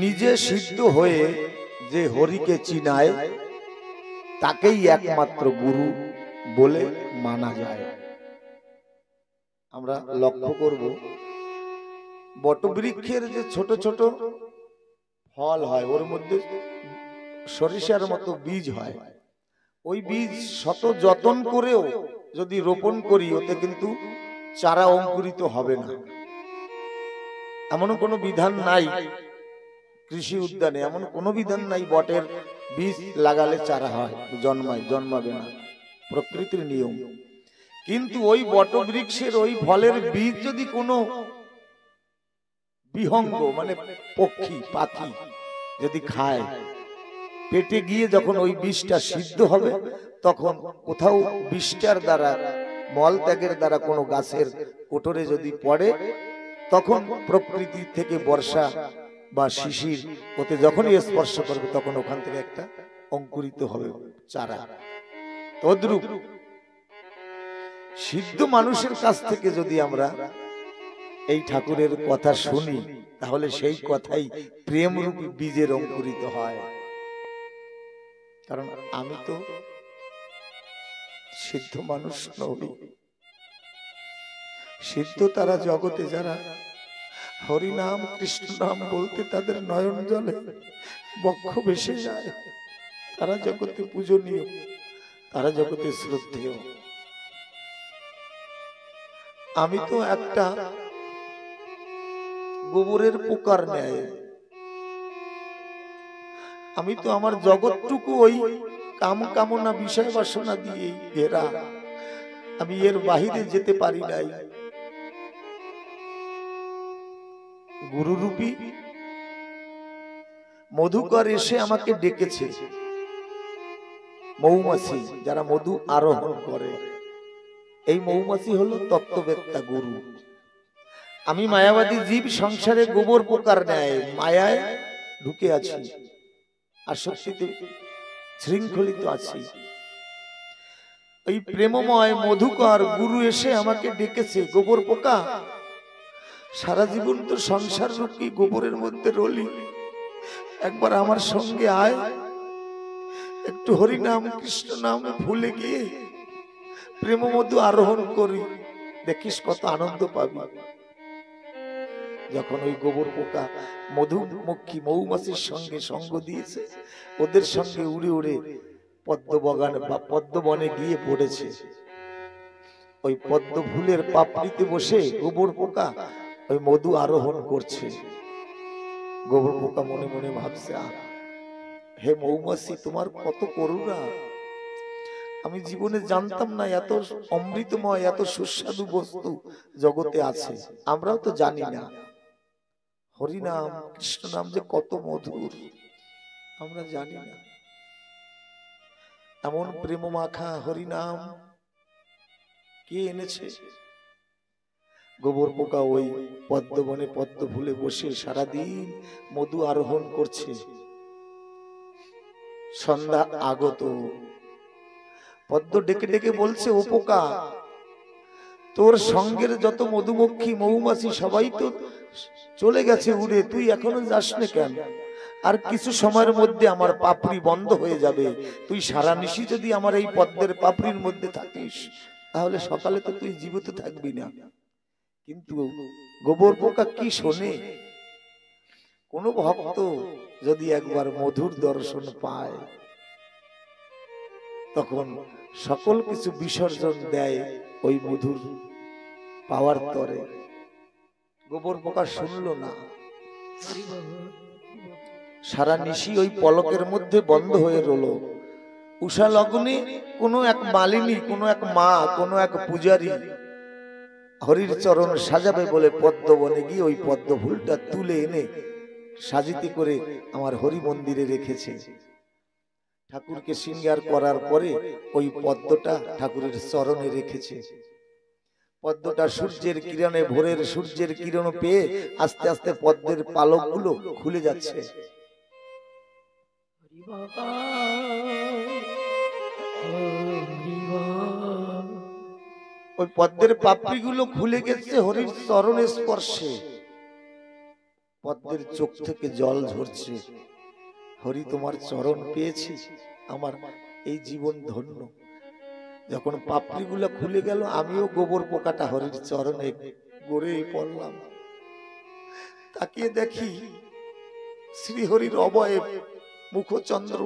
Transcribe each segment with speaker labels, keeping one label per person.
Speaker 1: নিজে সিদ্ধ হয়ে যে হরিকে চিনায় তাকেই একমাত্র গুরু বলে মানা যায়। আমরা লক্ষ্য করব বটবৃক্ষের যে ছোট ছোট ফল হয় ওর মধ্যে সরিষার মতো বীজ হয়। ওই বীজ শত যত্ন করেও যদি রোপণ করি ওতে কিন্তু চারা অঙ্কুরিত হবে না। এমন কোনো বিধান নাই কৃষি উদ্যানে, এমন কোনো বিধান নাই বটের বীজ লাগালে চারা হয়, জন্মাবে না, প্রকৃতির নিয়ম। কিন্তু ওই বটবৃক্ষের ওই ফলের বীজ যদি কোনো বিহঙ্গ মানে পক্ষী পাখি যদি খায়, পেটে গিয়ে যখন ওই বিষটা সিদ্ধ হবে তখন কোথাও বিষটার দ্বারা মল ত্যাগের দ্বারা কোনো গাছের কোটরে যদি পড়ে তখন প্রকৃতি থেকে বর্ষা বা শিশির ওতে যখনই স্পর্শ করবে তখন ওখান থেকে একটা অঙ্কুরিত হবে চারা। তদ্রূপ সিদ্ধ মানুষের কাছ থেকে যদি আমরা এই ঠাকুরের কথা শুনি তাহলে সেই কথাই প্রেমরূপী বীজের অঙ্কুরিত হয়। কারণ আমি তো সিদ্ধ মানুষ নই। সিদ্ধ তারা জগতে যারা হরি নাম কৃষ্ণ নাম বলতে তাদের নয়ন জলে বক্ষ ভেসে যায়, তারা জগতে পূজনীয়, তারা জগতে শ্রদ্ধেয়। আমি তো একটা গোবরের পোকার ন্যায়, আমি তো আমার জগৎটুকু ওই কাম কামনা বিষয় বাসনা দিয়ে ঘেরা, আমি এর বাহিরে যেতে পারি নাই। গুরুরূপী মধুকর এসে আমাকে ডেকেছে, মৌমাছি যারা মধু আরোহণ করে, এই মৌমাছি হলো তত্ত্ববেত্তা গুরু। আমি মায়াবাদী জীব সংসারে গোবর পোকার ন্যায় মায়ায় ঢুকে আছি, আসক্তিতে শৃঙ্খলিত আছি। এই প্রেমময় মধুকর গুরু এসে আমাকে ডেকেছে, গোবর পোকা সারা জীবন তো সংসার রূপী গোবরের মধ্যে রলি, একবার আমার সঙ্গে আয়, একটু হরি নাম কৃষ্ণ নাম ভুলে গিয়ে প্রেম মধু আরোহণ করি, দেখিস কত আনন্দ পাবি। যখন ওই গোবর পোকা মধুমক্ষী মৌমাছির সঙ্গে সঙ্গ দিয়েছে, ওদের সঙ্গে উড়ে উড়ে পদ্ম বাগান বা পদ্মবনে গিয়ে পড়েছে। ওই পদ্ম ফুলের পাপড়িতে বসে গোবর পোকা ওই মধু আরোহণ করছে। গোবর পোকা মনে মনে ভাবছে, হে মৌমাছি তোমার কত করুণা, আমি জীবনে জানতাম না এত অমৃতময় এত সুস্বাদু বস্তু জগতে আছে, আমরাও তো জানি না হরি নাম কৃষ্ণ নাম যে কত মধুর, আমরা জানি না। এমন প্রেম মাখা হরি নাম কে এনেছে? গোবর পোকা ওই পদ্মবনে পদ্ম ফুলে বসে সারাদিন মধু আরোহণ করছে। সন্ধ্যা আগত, পদ্ম ডেকে ডেকে বলছে, ও পোকা তোর সঙ্গের যত মধুমক্ষী মৌমাছি সবাই তো চলে গেছে উড়ে, তুই এখনো যাসনি কেন? আর কিছু সময়ের মধ্যে আমার পাপড়ি বন্ধ হয়ে যাবে, তুই সারা নিশি যদি আমার এই পদ্মের পাপড়ির মধ্যে থাকিস তাহলে সকালে তো তুই জীবিত থাকবি না। কিন্তু গোবর পোকা কি শোনে? কোন ভক্ত যদি একবার মধুর দর্শন পায় তখন সকল কিছু বিসর্জন দেয় ওই মধুর পাওয়ার তরে। গোবর পোকা শুনল না, সারা নিশি ওই পলকের মধ্যে বন্ধ হয়ে রইল। উষা লগ্নে কোনো এক মালিনী, কোনো এক মা, কোনো এক পূজারী হরির চরণ সাজাবে বলে পদ্মবনে গিয়ে ওই পদ্ম ফুলটা তুলে এনে সাজিতে করে আমার হরি মন্দিরে রেখেছে। ঠাকুরকে শৃঙ্গার করার পরে ওই পদ্মটা ঠাকুরের চরণে রেখেছে। পদ্মটা সূর্যের কিরণে, ভোরের সূর্যের কিরণ পেয়ে আস্তে আস্তে পদ্মের পালকগুলো খুলে যাচ্ছে। ওই পদ্মের পাপড়িগুলো খুলে গেছে হরির চরণের স্পর্শে। পদ্মের চোখ থেকে জল ঝরছে। হরি তোমার চরণ পেয়েছি, আমার এই জীবন ধন্য। যখন পাপড়িগুলা খুলে গেল, আমিও গোবর পোকাটা হরির চরণে গড়েই পড়লাম। তাকিয়ে দেখি শ্রীহরির অবয়ব, মুখচন্দ্র,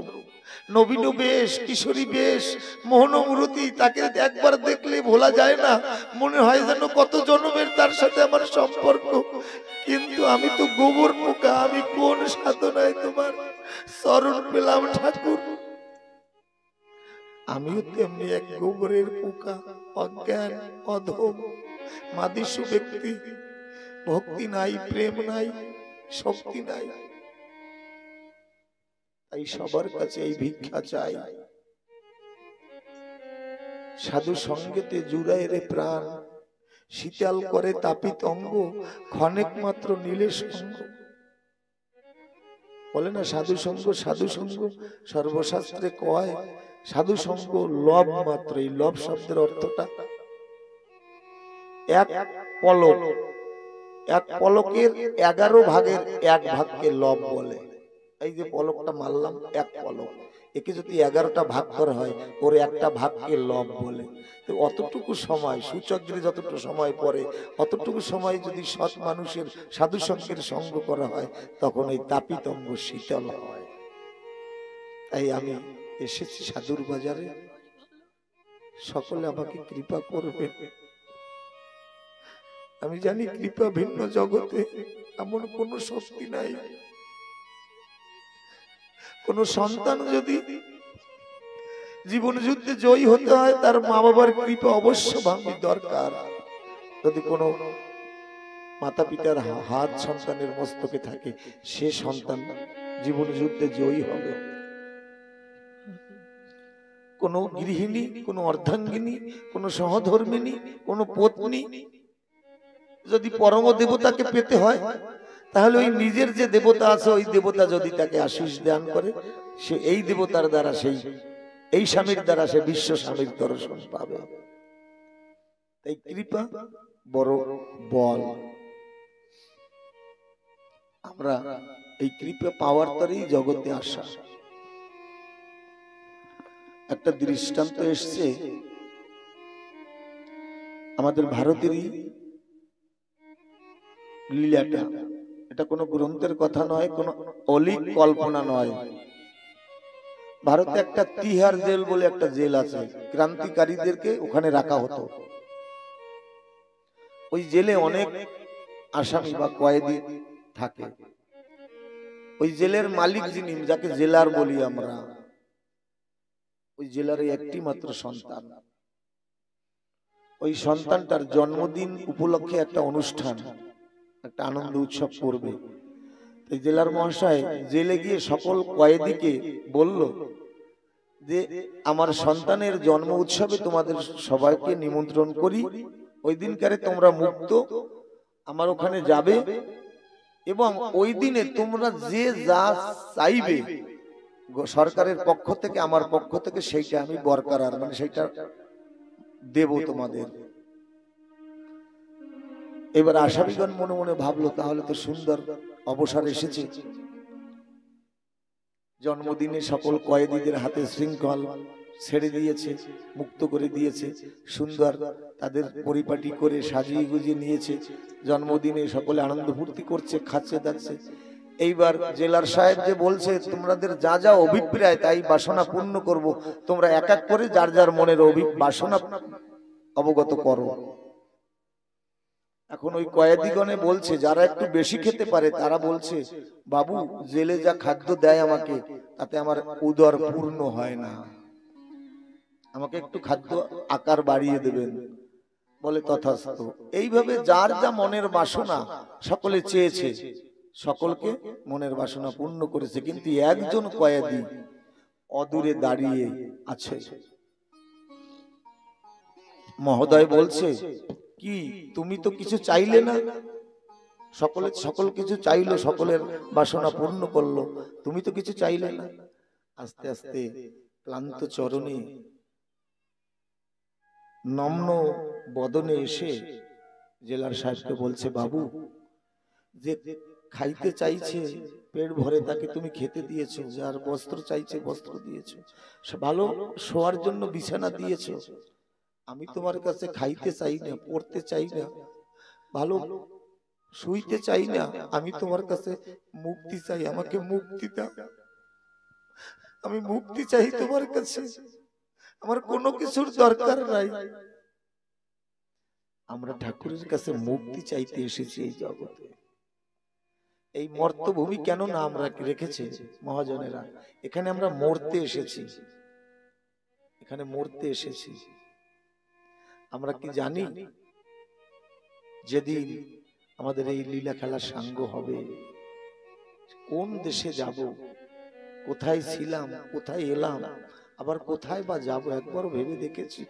Speaker 1: নবীন বেশ, কিশোরী বেশ, মোহনমূরতি। তাকে একবার দেখলে ভোলা যায় না, মনে হয় যেন কত জন্মের তার সাথে আমার সম্পর্ক। কিন্তু আমি তো গোবর পোকা, আমি কোন সাধনায় তোমার চরণ পেলাম ঠাকুর? আমিও তেমনি এক গোবরের পোকা, অজ্ঞান, অধম, মাদিসু ব্যক্তি। ভক্তি নাই, প্রেম নাই, শক্তি নাই। তাই সবার কাছে এই ভিক্ষা চাই। সাধু সঙ্গেতে জুড়ায় রে প্রাণ, শীতল করে তাপিত অঙ্গ, ক্ষণেক মাত্র নীলে সঙ্গ। বলে না সাধু সঙ্গ, সাধু সঙ্গ সর্বশাস্ত্রে কয় সাধু সঙ্গ লব মাত্র। এই লব শব্দের অর্থটা এক পলক, এক পলকের 11 ভাগের 1 ভাগকে লব বলে। এই যে পলকটা মারলাম, এক পলক, একে যদি 11টা ভাগ করা হয়, ওর একটা ভাগকে লব বলে। তো অতটুকু সময় সূচকগিরি যতটুকু সময় পরে, অতটুকু সময় যদি সৎ মানুষের সাধু সঙ্গের সঙ্গ করা হয়, তখন এই তাপিত অঙ্গ শীতল হয়। তাই আমি এসেছি সাধুর বাজারে, সকলে আমাকে কৃপা করবে। আমি জানি কৃপা ভিন্ন জগতে এমন কোন শক্তি নাই। কোন সন্তান যদি জীবন যুদ্ধে জয়ী হতে হয়, তার মা বাবার কৃপা অবশ্য ভাঙি দরকার। যদি কোনো মাতা পিতার হাত সন্তানের মস্তকে থাকে, সে সন্তান জীবন যুদ্ধে জয়ী হবে। কোন গৃহিণী, কোন অর্ধাঙ্গিনী, কোন সহধর্মিনী, কোন পত্নী যদি পরম দেবতাকে পেতে হয়, তাহলে ওই নিজের যে দেবতা আছে, ওই দেবতা যদি তাকে আশীষ দান করে, সে এই দেবতার দ্বারা, সেই এই স্বামীর দ্বারা সে বিশ্ব স্বামীর দর্শন পাবে। তাই কৃপা বড় বল। আমরা এই কৃপা পাওয়ার তরেই জগতে আসা। একটা দৃষ্টান্ত এসছে আমাদের ভারতেরই লীলাটা। এটা কোনো গ্রন্থের কথা নয়, কোনো অলিক কল্পনা নয়। ভারতে একটা তিহার জেল বলে একটা জেল আছে, ক্রান্তিকারীদেরকে ওখানে রাখা হতো। ওই জেলে অনেক আসামি বা কয়েদি থাকে। ওই জেলের মালিক যিনি, যাকে জেলার বলি আমরা, ওই জেলার একটি মাত্র সন্তান। ওই সন্তানটার জন্মদিন উপলক্ষে একটা অনুষ্ঠান, একটা আনন্দ উৎসব করবে। এই জেলার মহাশয় জেলে গিয়ে সকল কয়েদিকে বলল যে আমার সন্তানের জন্ম উৎসবে তোমাদের সবাইকে নিমন্ত্রণ করি, ওই দিনকারে তোমরা মুক্ত, আমার ওখানে যাবে, এবং ওই দিনে তোমরা যে যা চাইবে সরকারের পক্ষ থেকে, আমার পক্ষ থেকে, সেইটা আমি বরকরার, মানে সেইটা দেব তোমাদের। এবার আসামিগণ মনে মনে ভাবলো, তাহলে তো সুন্দর অবসর এসেছে। জন্মদিনে সকল কয়েদিদের হাতে শৃঙ্খল ছেড়ে দিয়েছে, মুক্ত করে দিয়েছে, সুন্দর তাদের পরিপাটি করে সাজিয়ে গুজিয়ে নিয়েছে। জন্মদিনে সকলে আনন্দ ফুর্তি করছে, খাচ্ছে দাচ্ছে। এইবার জেলার সাহেব যে বলছে, তোমাদের যা যা অভিপ্রায় তাই বাসনা পূর্ণ করব, তোমরা এক এক করে যার যার মনের বাসনা অবগত করো। এখন ওই কয়েদিগণে বলছে, যারা একটু বেশি খেতে পারে তারা বলছে, বাবু জেলে যা খাদ্য দেয় আমাকে, তাতে আমার উদর পূর্ণ হয় না, আমাকে একটু খাদ্য আকার বাড়িয়ে দেবেন। বলে তথাস্তু। এইভাবে যার যা মনের বাসনা সকলে চেয়েছে, সকলকে মনের বাসনা পূর্ণ করেছে। কিন্তু একজন কয়েদি অদূরে দাঁড়িয়ে আছে। মহোদয় বলছে, কি তুমি তো কিছু চাইলে না? সকল কিছু চাইলো, সকলের বাসনা পূর্ণ করলো, তুমি তো কিছু চাইলে না। আস্তে আস্তে ক্লান্ত চরণে নম্র বদনে এসে জেলার সাহেবকে বলছে, বাবু যে খাইতে চাইছে পেট ভরে তাকে তুমি খেতে দিয়েছো, যার বস্ত্র চাইছে বস্ত্র দিয়েছো, ভালো শোয়ার জন্য বিছানা দিয়েছো। আমি তোমার কাছে খাইতে চাই না, পড়তে চাই না, ভালো শুইতে চাই না, আমি তোমার কাছে মুক্তি চাই, আমাকে মুক্তি দাও, আমি মুক্তি চাই তোমার কাছে, আমার কোনো কিছুর দরকার নাই। আমরা ঠাকুরের কাছে মুক্তি চাইতে এসেছি এই জগতে। এই মর্তভূমি কেন নাম রেখেছে মহাজনেরা? এখানে আমরা মরতে এসেছি, এখানে মরতে এসেছি। আমরা কি জানি যেদিন আমাদের এই লীলা খেলা সাঙ্গ হবে, কোন দেশে যাব, কোথায় ছিলাম, কোথায় এলাম, আবার কোথায় বা যাব, একবারও ভেবে দেখেছি?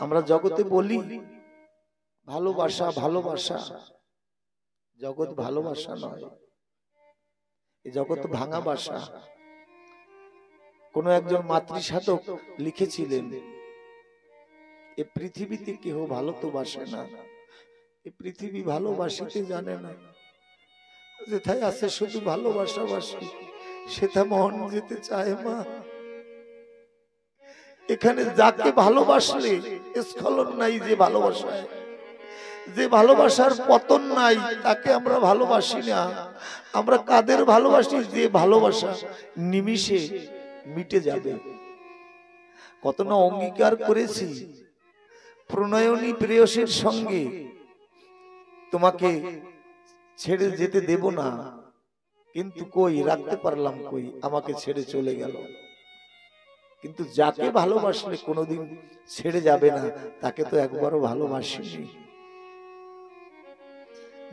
Speaker 1: আমরা জগতে বলি ভালোবাসা ভালোবাসা, জগৎ ভালোবাসা নয়, এই জগৎ ভাঙা বাসা। কোন একজন মাতৃসাধক লিখেছিলেন, এ পৃথিবীতে কেহ ভালো তো বাসে না, এ পৃথিবী ভালোবাসিতে জানে না, যেথায় আছে শুধু ভালোবাসা বাসি, সেটা মন যেতে চায় মা। এখানে যাকে ভালোবাসলে স্খলন নাই, যে ভালোবাসায়, যে ভালোবাসার পতন নাই, তাকে আমরা ভালোবাসি না। আমরা কাদের ভালোবাসি? যে ভালোবাসা নিমিষে মিটে যাবে। কত না অঙ্গীকার করেছি, প্রণয়নী প্রেয়সীর সঙ্গে তোমাকে ছেড়ে যেতে দেব না, কিন্তু কই রাখতে পারলাম, কই আমাকে ছেড়ে চলে গেল। কিন্তু যাকে ভালোবাসলে কোনোদিন ছেড়ে যাবে না, তাকে তো একবারও ভালোবাসিনি।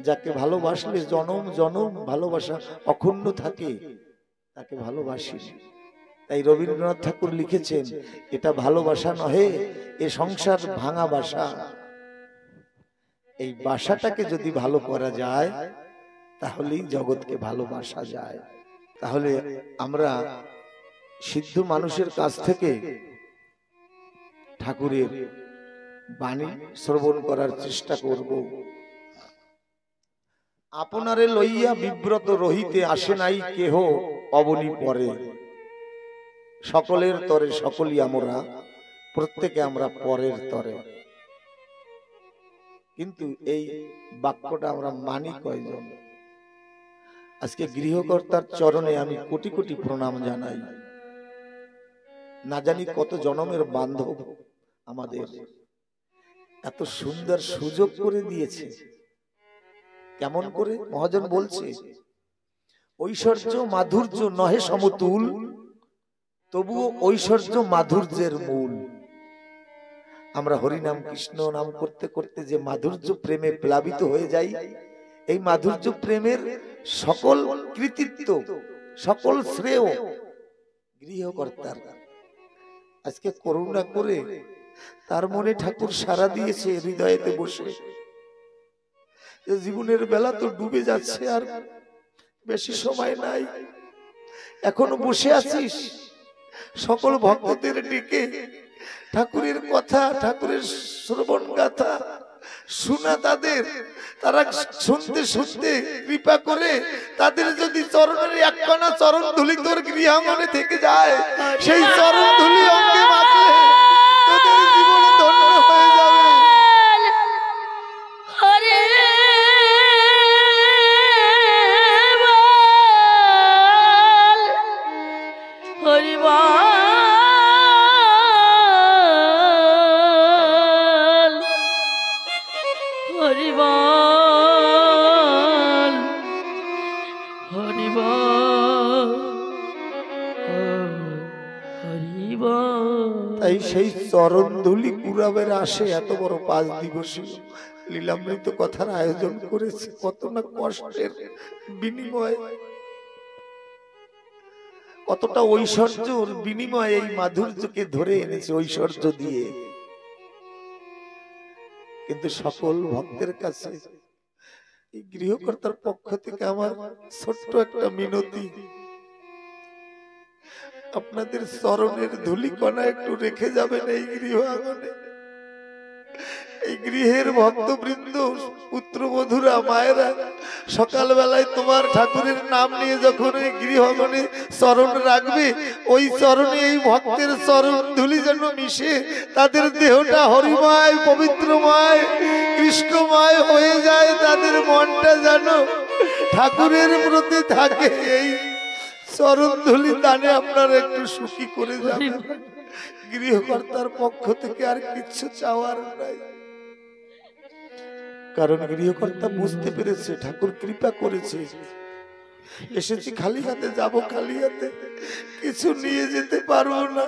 Speaker 1: যাকে ভালোবাসলে জনম জনম ভালোবাসা অখণ্ড থাকে, তাকে ভালোবাসিনি। তাই রবীন্দ্রনাথ ঠাকুর লিখেছেন, এটা ভালোবাসা নহে, এ সংসার ভাঙা বাসা। এই বাসাটাকে যদি ভালো করা যায়, তাহলেই জগৎকে ভালোবাসা যায়। তাহলে আমরা সিদ্ধ মানুষের কাছ থেকে ঠাকুরের বাণী শ্রবণ করার চেষ্টা করব। আপনারে লইয়া বিব্রত রহিতে আসে নাই কেহ অবনি পরে, সকলের তরে সকলই আমরা, প্রত্যেকে আমরা পরের তরে। কিন্তু এই বাক্যটা আমরা মানি কয়জন? আজকে গৃহকর্তার চরণে আমি কোটি কোটি প্রণাম জানাই। না জানি কত জনমের বান্ধব আমাদের এত সুন্দর সুযোগ করে দিয়েছে। কেমন করে? মহাজন বলছে, ঐশ্বর্য মাধুর্য নহে সমতুল, তবুও ঐশ্বর্য মাধুর্যের মূল। আমরা হরিনাম কৃষ্ণ নাম করতে করতে যে মাধুর্য প্রেমে প্লাবিত হয়ে যাই, এই মাধুর্য প্রেমের সকল কৃতিত্ব, সকল শ্রেয় গৃহকর্তার। আজকে করুণা করে তার মনে ঠাকুর সাড়া দিয়েছে হৃদয়েতে বসে, জীবনের বেলা তো ডুবে যাচ্ছে, আর বেশি সময় নাই, এখনো বসে আছিস। সকল ভক্তদের ডেকে ঠাকুরের কথা, ঠাকুরের শ্রবণ গাথা শোনা তাদের, তারা শুনতে শুনতে কৃপা করে তাদের যদি চরণের একখানা চরণ ধুলি তোর গৃহাঙ্গনে থেকে যায়, সেই চরণ ধুলি অঙ্গে মাখলে তোদের জীবন ধন্য হয়ে যাবে। তাই সেই চরণ ধুলি কুড়াবের আসে এত বড় 5 দিবসীয় লীলামৃত কথার আয়োজন করেছে, কত না কষ্টের বিনিময়, কতটা ঐশ্বর্যর বিনিময়ে এই মাধুর্যকে ধরে এনেছে ঐশ্বর্য দিয়ে। কিন্তু সকল ভক্তের কাছে এই গৃহকর্তার পক্ষ থেকে আমার ছোট্ট একটা মিনতি, আপনাদের চরণের ধুলিকণা একটু রেখে যাবেন এই গৃহ আঙ্গনে। এই গৃহের ভক্তবৃন্দ, পুত্রবধূরা, মায়েরা সকাল বেলায় তোমার ঠাকুরের নাম নিয়ে যখন এই গৃহগণে চরণ রাখবে, ওই চরণে এই ভক্তের চরণ ধুলি যেন মিশে তাদের দেহটা হরিময়, পবিত্রময়, কৃষ্ণময় হয়ে যায়, তাদের মনটা যেন ঠাকুরের প্রতি থাকে। এই চরণ ধুলি দানে আপনারা একটু সুখী করে যাবেন। গৃহকর্তার পক্ষ থেকে আর কিচ্ছু চাওয়ার নাই, কারণ গৃহকর্তা বুঝতে পেরেছে ঠাকুর কৃপা করেছে। এসেছি খালি হাতে, যাব খালি হাতে, কিছু নিয়ে যেতে পারবো না।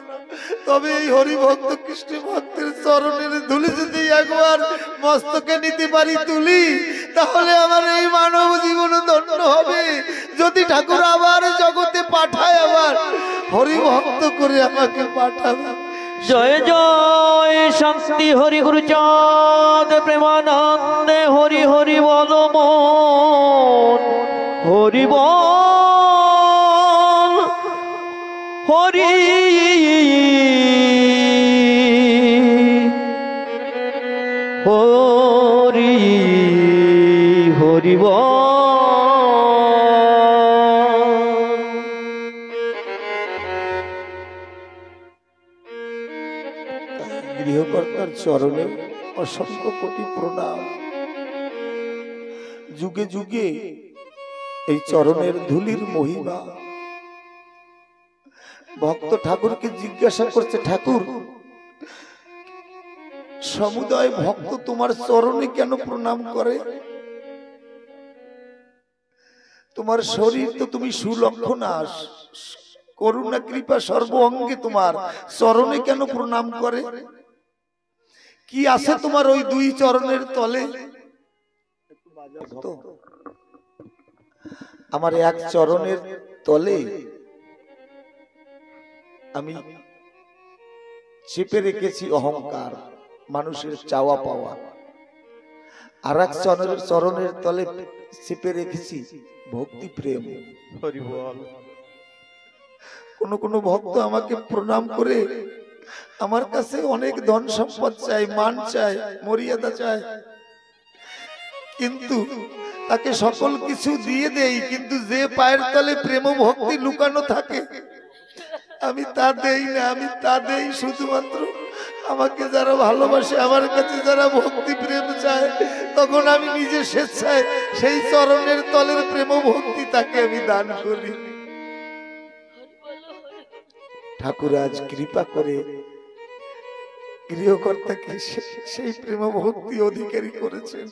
Speaker 1: তবে এই হরিভক্ত কৃষ্ণ ভক্তের চরণের ধুলি যদি একবার মস্তকে নিতে পারি তুলি, তাহলে আমার এই মানব জীবন ধন্য হবে। যদি ঠাকুর আবার জগতে পাঠায়, আবার হরিভক্ত করে আমাকে পাঠাবে।
Speaker 2: জয় জয় শান্তি হরি গুরুচাঁদ প্রেমানন্দে হরি হরি বল মন হরি বল হরি হরি হরি বল।
Speaker 1: গৃহকর্তার চরণে অসংখ্য কোটি প্রণাম। যুগে যুগে এই চরণের ধুলির মহিমা। ভক্ত ঠাকুরকে জিজ্ঞাসা করছে, ঠাকুর সমুদয় ভক্ত তোমার চরণে কেন প্রণাম করে? তোমার শরীর তো তুমি সুলক্ষণা, করুণা কৃপা সর্ব অঙ্গে, তোমার চরণে কেন প্রণাম করে? কি আছে তোমার ওই দুই চরণের তলে? আমার এক চরণের তলে আমি চেপে রেখেছি অহংকার, মানুষের চাওয়া পাওয়া। আর এক চরণের তলে চেপে রেখেছি ভক্তি প্রেম। কোন ভক্ত আমাকে প্রণাম করে আমার কাছে অনেক ধন সম্পদ চাই, মান চাই, মর্যাদা চাই, কিন্তু তাকে সকল কিছু দিয়ে দেই, কিন্তু যে পায়ের তলে প্রেম ভক্তি লুকানো থাকে আমি তা দেই না। আমি তা দেই শুধুমাত্র আমাকে যারা ভালোবাসে, আমার কাছে যারা ভক্তি প্রেম চায়, তখন আমি নিজে স্বেচ্ছায় সেই চরণের তলের প্রেম ভক্তি তাকে আমি দান করি। ঠাকুর আজ কৃপা করে গৃহকর্তাকে সেই প্রেম ভক্তি অধিকারী করেছেন।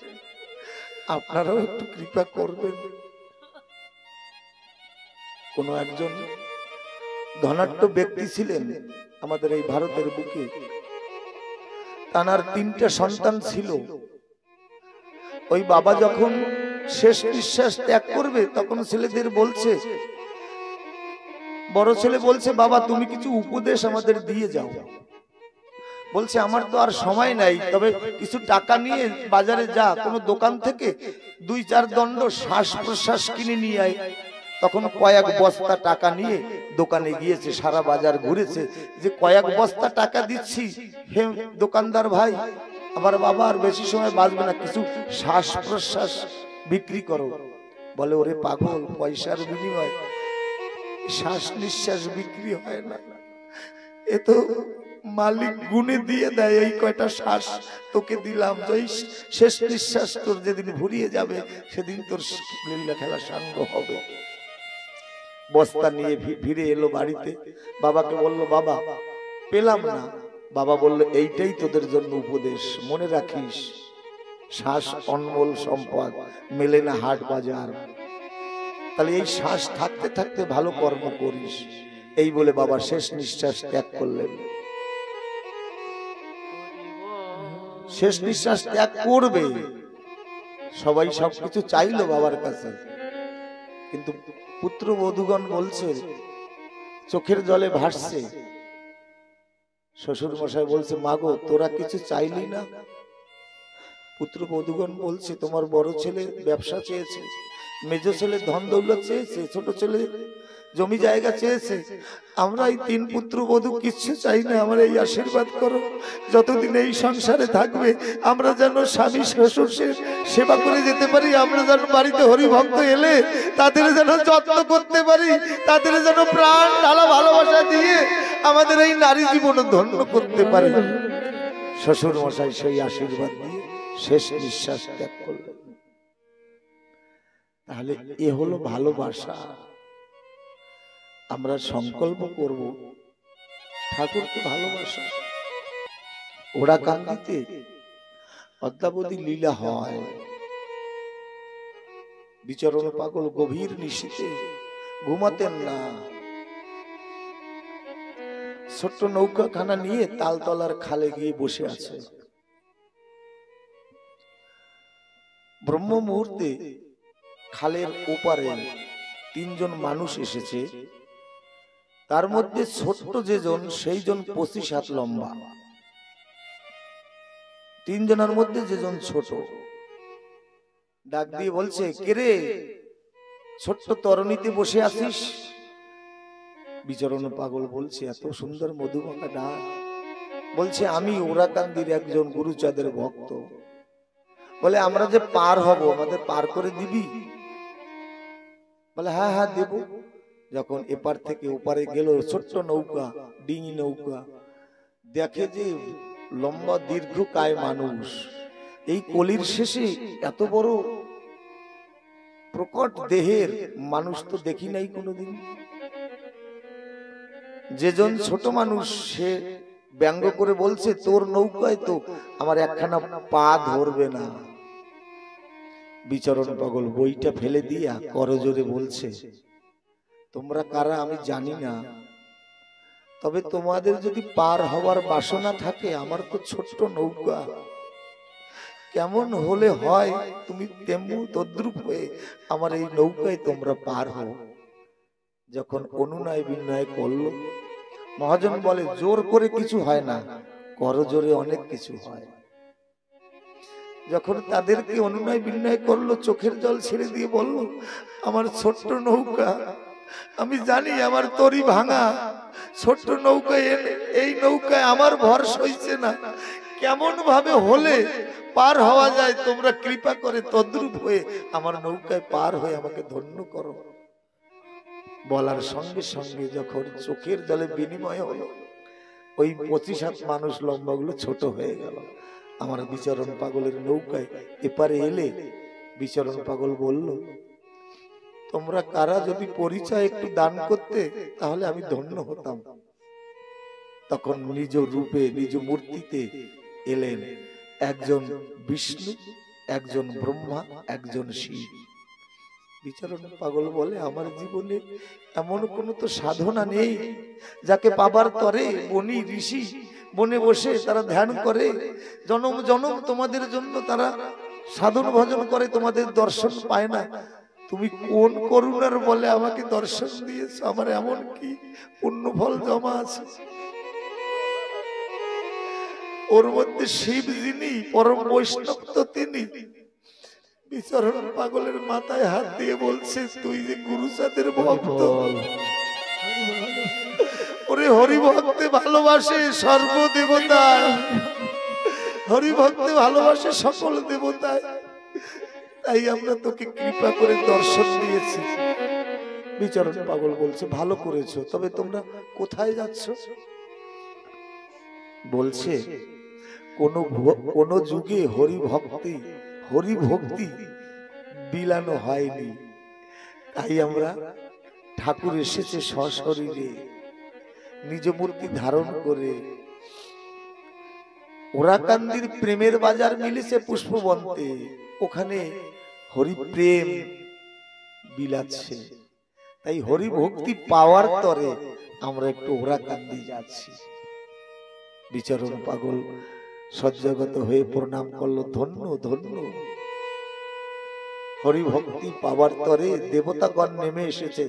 Speaker 1: আপনারাও একটু কৃপা করবেন। কোন একজন ধনাঢ্য ব্যক্তি ছিলেন আমাদের এই ভারতের বুকে, তার 3টা সন্তান ছিল। ওই বাবা যখন শেষ নিঃশ্বাস ত্যাগ করবে, তখন ছেলেদের বলছে, বড় ছেলে বলছে, বাবা তুমি কিছু উপদেশ আমাদের দিয়ে যাও। বলছে, আমার তো আর সময় নাই, তবে কিছু টাকা নিয়ে বাজারে যা, কোনো দোকান থেকে 2-4 দণ্ড শ্বাস প্রশ্বাস কিনে নিয়ে আয়। তখন কয়েক বস্তা টাকা নিয়ে দোকানে গিয়েছে, সারা বাজার ঘুরেছে, যে কয়েক বস্তা টাকা দিচ্ছি হে দোকানদার ভাই, আমার বাবা আর বেশি সময় বাঁচবে না, কিছু শ্বাস প্রশ্বাস বিক্রি করো। বলে, ওরে পাগল, পয়সার বিনিময়ে শ্বাস নিঃশ্বাস বিক্রি হয় না, এ তো মালিক গুনে দিয়ে দেয়। এই কয়টা শ্বাস তোকে দিলাম, শেষ নিঃশ্বাস তোর যেদিন ভুলিয়ে যাবে, সেদিন তোর লীলা খেলা সাঙ্গ হবে। বস্তা নিয়ে ফিরে এলো বাড়িতে, বাবাকে বলল, বাবা পেলাম না। বাবা বলল, এইটাই তোদের জন্য উপদেশ, মনে রাখিস, শ্বাস অনমোল সম্পদ, মেলে না হাট বাজার। তাহলে এই শ্বাস থাকতে থাকতে ভালো কর্ম করিস। এই বলে বাবা শেষ নিঃশ্বাস ত্যাগ করলেন। শেষ নিঃশ্বাস ত্যাগ করবে, সবাই সবকিছু চাইলো বাবার কাছে, কিন্তু পুত্র বধূগণ বলছে, চোখের জলে ভাসছে। শ্বশুর মশাই বলছে, মাগো তোরা কিছু চাইলি না? পুত্র বধূগণ বলছে, তোমার বড় ছেলে ব্যবসা চেয়েছে, মেজ ছেলে ধন দৌলত চেয়েছে, ছোট ছেলে জমি জায়গা চেয়েছে। আমরা এই 3 পুত্রবধূ কিচ্ছু চাই না, আমার এই আশীর্বাদ করো যতদিন এই সংসারে থাকবে আমরা যেন স্বামী শ্বশুরের সেবা করে যেতে পারি, আমরা যেন বাড়িতে হরিভক্ত এলে তাদের যেন যত্ন করতে পারি, তাদের যেন প্রাণ ঢালা ভালোবাসা দিয়ে আমাদের এই নারী জীবন ধন্য করতে পারি। শ্বশুর মশাই সেই আশীর্বাদ দিয়ে শেষ নিঃশ্বাস ত্যাগ করলেন। তাহলে এ হলো ভালোবাসা। আমরা সংকল্প করব ঠাকুরকে ভালোবাসা। ওড়াকান্দিতে অদ্যাবধি লীলা হয়। বিচরণ পাগল গভীর নিশীথে ঘুমাতেন না, ছোট্ট নৌকাখানা নিয়ে তালতলার খালে গিয়ে বসে আছে। ব্রহ্ম মুহূর্তে খালের ওপারে 3 জন মানুষ এসেছে। তার মধ্যে ছোট্ট যেজন সেই জন 25 হাত লম্বা। 3 জনের মধ্যে যেজন ছোট ডাক দিয়ে বলছে, কে রে ছোট্ট তরণীতে বসে আছিস? বিচরণ পাগল বলছে, এত সুন্দর মধুমাখা ডাক। বলছে, আমি ওড়াকান্দির একজন গুরুচাঁদের ভক্ত। বলে, আমরা যে পার হব আমাদের পার করে দিবি? বলে, হ্যাঁ হ্যাঁ দেব। যখন এপার থেকে ওপারে গেল, ছোট্ট নৌকা, ডিঙি নৌকা, দেখে যে লম্বা দীর্ঘকায় মানুষ। এই কলির শেষে এত বড় প্রকট দেহের মানুষ তো দেখি নাই কোনোদিন। যেজন ছোট মানুষ সে ব্যঙ্গ করে বলছে, তোর নৌকায় তো আমার একখানা পা ধরবে না। বিচরণ পাগল বইটা ফেলে দিয়া করজোরে বলছে, তোমরা কারা আমি জানি না, তবে তোমাদের যদি পার হওয়ার বাসনা থাকে, আমার তো ছোট্ট নৌকা, কেমন হলে হয় তুমি তেমন তদ্রুপ হয়ে আমার এই নৌকায় তোমরা পার হও। যখন অনুনয় বিনয় করলো, মহাজন বলে, জোর করে কিছু হয় না, করজোরে অনেক কিছু হয়। যখন তাদেরকে অনুনয় বিনয় করলো, চোখের জল ছেড়ে দিয়ে বলল, আমার ছোট্ট নৌকা, আমি জানি আমার তরি ভাঙা, ছোট্ট নৌকায় এই নৌকায় আমার ভর সইছে না, কেমন ভাবে হলে পার হওয়া যায়, তোমরা কৃপা করে তদ্রুপ হয়ে আমার নৌকায় পার হয়ে আমাকে ধন্য করো। বলার সঙ্গে সঙ্গে যখন চোখের জলে বিনিময় হলো, ওই 25 হাত মানুষ লম্বাগুলো ছোট হয়ে গেল। আমার বিচরণ পাগলের নৌকায় এপারে এলে বিচরণ পাগল বলল, তোমরা কারা যদি পরিচয় একটু দান করতে তাহলে আমি ধন্য হতাম। তখন নিজ রূপে নিজ মূর্তিতে এলেন একজন বিষ্ণু, একজন ব্রহ্মা, একজন শিব। বিচরণ পাগল বলে, আমার জীবনে এমন কোনো তো সাধনা নেই যাকে পাবার তরে বনি ঋষি বনে বসে তারা ধ্যান করে, জনম জনম তোমাদের জন্য তারা সাধন ভজন করে, তোমাদের দর্শন পায় না। তুমি কোন করুণার বলে আমাকে দর্শন দিয়েছো? আমার এমন কি পুণ্য ফল জমা আছে? ওর মধ্যে শিব যিনি পরম বৈষ্ণব তো তিনি। বিচরণ পাগলের মাথায় হাত দিয়ে বলছে, তুই যে গুরুচাঁদের ভক্ত, ওরে হরিভক্তে ভালোবাসে সর্বদেবতায়, হরিভক্তে ভালোবাসে সকল দেবতায়, তাই আমরা তোকে কৃপা করে দর্শন দিয়েছি। বিচরণ পাগল বলছে, ভালো করেছো, তবে তোমরা কোথায় যাচ্ছ? বলছে, কোন যুগে হরিভক্তি বিলানো হয়নি, তাই আমরা ঠাকুর এসেছে সশরীরে নিজ মূর্তি ধারণ করে। ওড়াকান্দির প্রেমের বাজার মিলেছে পুষ্পবন্তে, ওখানে হরিপ্রেম বিলাচ্ছে, তাই হরিভক্তি পাওয়ার তরে আমরা একটু ওড়াকান্দি যাচ্ছি। বিচরণ পাগল সজ্জাগত হয়ে প্রণাম করলো, ধন্য ধন্য, হরিভক্তি পাওয়ার তরে দেবতাগণ নেমে এসেছে।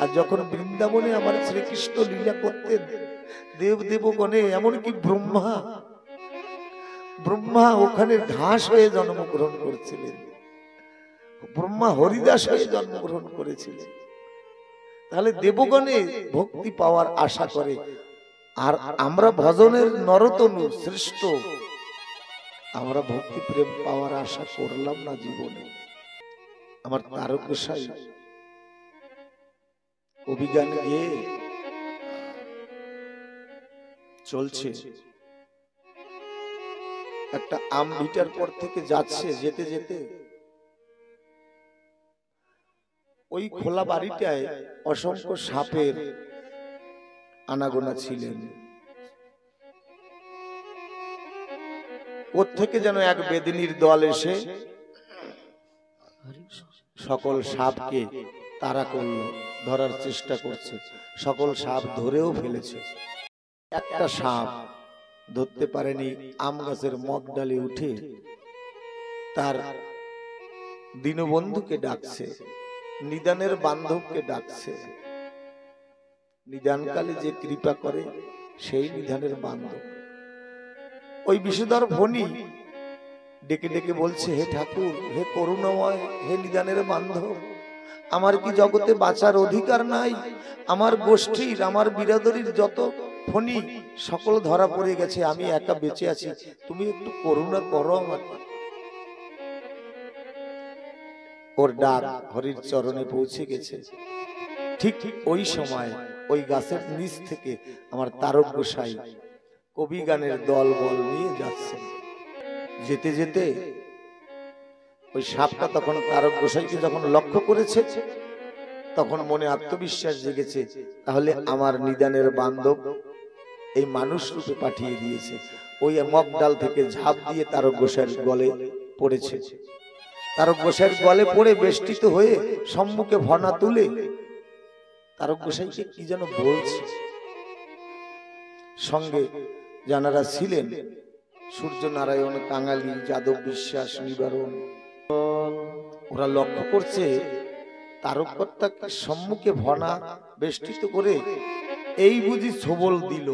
Speaker 1: আর যখন বৃন্দাবনে আমার শ্রীকৃষ্ণ লীলা করতেন, দেবগণে এমনকি ব্রহ্মা ওখানে ঘাস হয়ে জন্মগ্রহণ করেছিলেন, ব্রহ্মা হরিদাস হয়ে জন্মগ্রহণ করেছিলেন। তাহলে দেবগণে ভক্তি পাওয়ার আশা করে, আর আমরা ভজনের নরতনু শ্রেষ্ঠ, আমরা ভক্তি প্রেম পাওয়ার আশা করলাম না জীবনে। আমার তারক গোসাই অভিজ্ঞান গিয়ে চলছে, একটা আম ভিটার পর থেকে যাচ্ছে, যেতে যেতে ওই খোলা বাড়িটায় অসংখ্য সাপের আনাগোনা ছিলেন। কোত্থেকে যেন এক বেদিনীর দল এসে সকল সাপকে তাড়া করলো, ধরার চেষ্টা করছে, সকল সাপ ধরেও ফেলেছে। একটা সাপ ধরতে পারেনি, আম গাছের মগ ডালে উঠে তার দীনবন্ধুকে ডাকছে, নিদানের বান্ধবকে ডাকছে। নিদানকালে যে কৃপা করে সেই নিদানের বান্ধব। ওই বিষধর ফণী ডেকে ডেকে বলছে, হে ঠাকুর, হে করুণাময়, হে নিদানের বান্ধব, আমার কি জগতে বাঁচার অধিকার নাই? আমার গোষ্ঠীর, আমার বিরাদরির যত ফণী সকল ধরা পড়ে গেছে, আমি একা বেঁচে আছি, তুমি একটু করুণা করো আমার। ওর ডাক হরির চরণে পৌঁছে গেছে। ঠিক ওই সময় ওই গাছের নিচ থেকে আমার তারক গোসাই কবি গানের দল বল নিয়ে যাচ্ছে। যেতে যেতে ওই সাপটা তখন তারক গোসাইকে যখন লক্ষ্য করেছে, তখন মনে আত্মবিশ্বাস জেগেছে, তাহলে আমার নিদানের বান্ধব এই মানুষ রূপে পাঠিয়ে দিয়েছে। ওই মগ ডাল থেকে ঝাঁপ দিয়ে তারক গোসাইয়ের গলে পড়েছে। তারক গোসাইয়ের গলে পড়ে বেষ্টিত হয়ে সম্মুখে ভনা তুলে তারক গোসাইকে কি যেন বলছে। সঙ্গে যারা ছিলেন, সূর্য নারায়ণ, কাঙালি, যাদব বিশ্বাস, নিবারণ, ওরা লক্ষ্য করছে তারককর্তাকে সম্মুখে ভনা বেষ্টিত করে এই বুঝি ছবল দিল।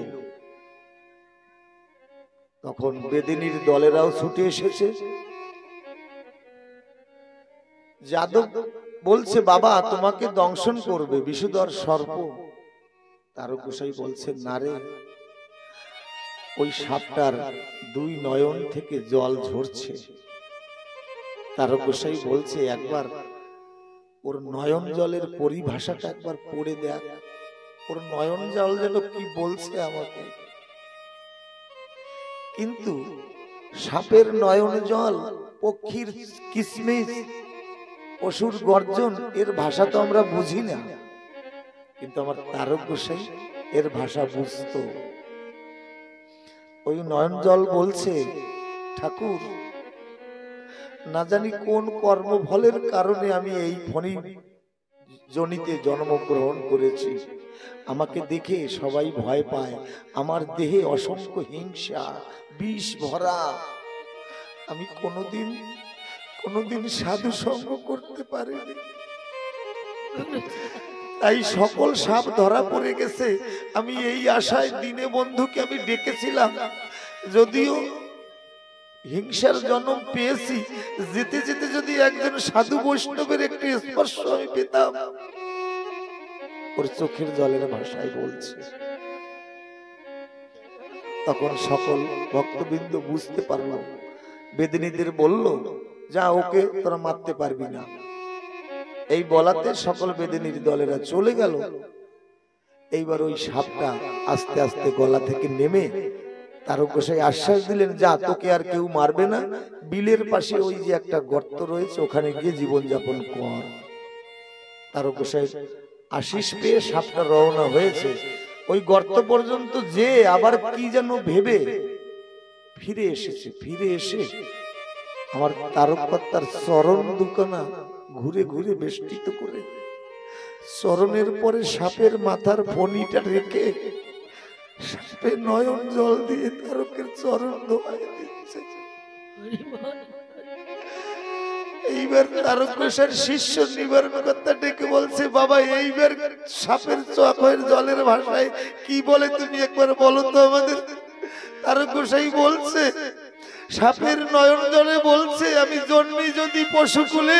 Speaker 1: তখন বেদিনীর দলেরাও ছুটে এসেছে। যাদব বলছে, বাবা তোমাকে দংশন করবে বিষধর সর্প। তারক গোসাই বলছে, না রে, ওই সাপটার দুই নয়ন থেকে জল ঝরছে। তারক গোসাই বলছে, একবার ওর নয়ন জলের পরিভাষাটা একবার পড়ে দেখ, ওর নয়ন জল যেন কি বলছে আমাকে। কিন্তু সাপের নয়ন জল, পক্ষীর কিসমিস, পশুর গর্জন, এর ভাষা তো আমরা বুঝি না, কিন্তু আমার তারক গোসাই এর ভাষা বুঝতো। ওই নয়ন জল বলছে, ঠাকুর, না জানি কোন কর্মফলের কারণে আমি এই ফণী জনিতে জন্মগ্রহণ করেছি। আমাকে দেখে সবাই ভয় পায়, আমার দেহে অসংখ্য হিংসা, বিষ ভরা। আমি কোনোদিন সাধু সঙ্গ করতে পারিনি, তাই সকল সাপ ধরা পড়ে গেছে। আমি এই আশায় দিনে বন্ধুকে আমি ডেকেছিলাম, যদিও হিংসার জন্ম পেয়েছি, যেতে যেতে যদি একজন সাধু বৈষ্ণবের একটি স্পর্শ আমি পেতাম। ওর চোখের জলের ভাষায় বলছে। তখন সকল ভক্তবৃন্দ বুঝতে পারলো, বেদিনীদের বলল, যা, ওকে তোরা মারতে পারবি না। এই বলাতে সকল বেদিনীর দলেরা চলে গেল। এইবার ওই সাপটা আস্তে আস্তে গলা থেকে নেমে তারক গোসাই আশ্বাস দিলেন, যা, তোকে আর কেউ মারবে না, বিলের পাশে ওই যে একটা গর্ত রয়েছে, ওখানে গিয়ে জীবনযাপন কর। তারক গোসাই আশিস পেয়ে সাপটা রওনা হয়েছে। ওই গর্ত পর্যন্ত যে আবার কি যেন ভেবে ফিরে এসেছে। ফিরে এসে আমার তারককর্তার চরণ দুখানা ঘুরে ঘুরে বেষ্টিত করে চরণের পরে সাপের মাথার ফণিটা রেখে সাপের নয়ন জল দিয়ে তারকের চরণ ধোয়ায় দিচ্ছে। এইবার তারক গোসাইয়ের শিষ্য নিবারণ কর্তা ডেকে বলছে, বাবা, এইবার সাপের চোখের জলের ভাষায় কি বলে তুমি একবার বলো তো আমাদের। তারক গোসাই বলছে, সাপের নয়ন জলে বলছে, আমি জন্মি যদি পশুকুলে,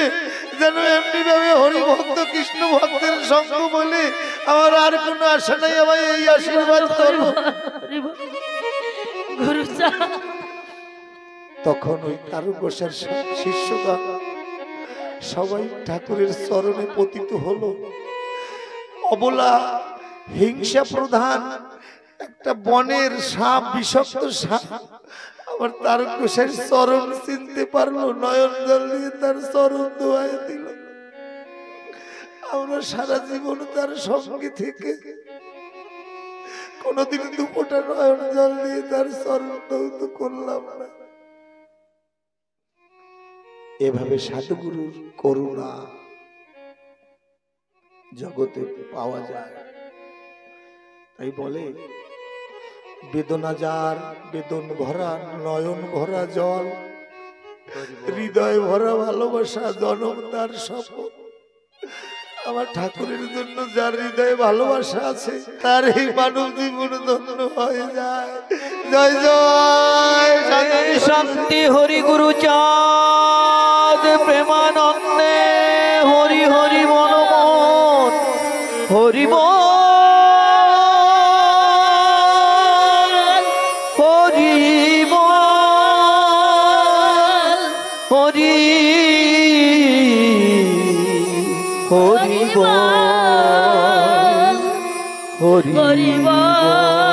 Speaker 1: যেন এমনি ভাবে হরিভক্ত কৃষ্ণ ভক্তের সঙ্গ বলে আমার আর কোনো আশা নাই, আমায় এই আশীর্বাদ করো। তখন ওই তারকেশ্বর শিষ্যগণ সবাই ঠাকুরের চরণে পতিত হলো। অবলা হিংসা প্রধান একটা বনের সাপ, বিষাক্ত সাপ আবার তারকেশ্বর চরণ চিনতে পারলো, নয়ন জল দিয়ে তার চরণ ধোয়ায় দিল। আমরা সারা জীবন তার সঙ্গে থেকে কোনদিন দুপোটা নয়ন জল দিয়ে তার চরণ ধৌত করলাম না। এভাবে সাধুগুরুর করুণা জগতে পাওয়া যায়। তাই বলে বেদনা যার বেদন ভরা, নয়ন ভরা জল, হৃদয় ভরা ভালোবাসা, জনম তার শপথ। আমার ঠাকুরের জন্য যার হৃদয়ে ভালোবাসা আছে তার এই মানব জীবন ধন্য হয়ে যায়। জয় জয়
Speaker 2: শান্তি হরি গুরু চাঁদ প্রেমানন্দে হরি হরি মনমোহন হরি বল হরি বল হরি হরি বল হরি বল।